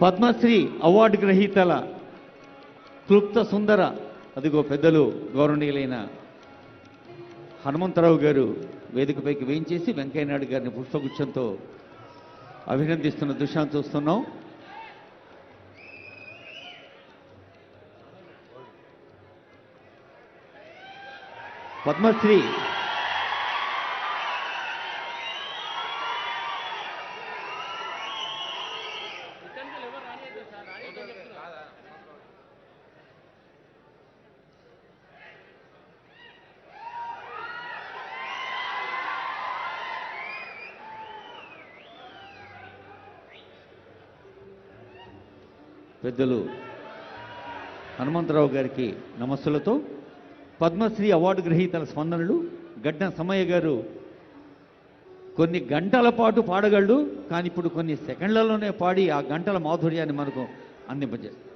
Padmashri award గ్రహీతల క్లుప్త సుందర అదిగో పెద్దలు గౌరవనీయులైన హనుమంతరావు గారు వేదికపైకి వేయించేసి వెంకయ్యనాయుడు గారిని పుష్పగుచ్చంతో అభినందిస్తున్న దృశ్యాన్ని చూస్తున్నాం. పద్మశ్రీ పెద్దలు హనుమంతరావు గారికి నమస్సులతో పద్మశ్రీ అవార్డు గ్రహీతల స్పందనలు. గడ్డ సమయ్య గారు కొన్ని గంటల పాటు పాడగలడు, కానీ ఇప్పుడు కొన్ని సెకండ్లలోనే పాడి ఆ గంటల మాధుర్యాన్ని మనకు అందింపజేస్తారు.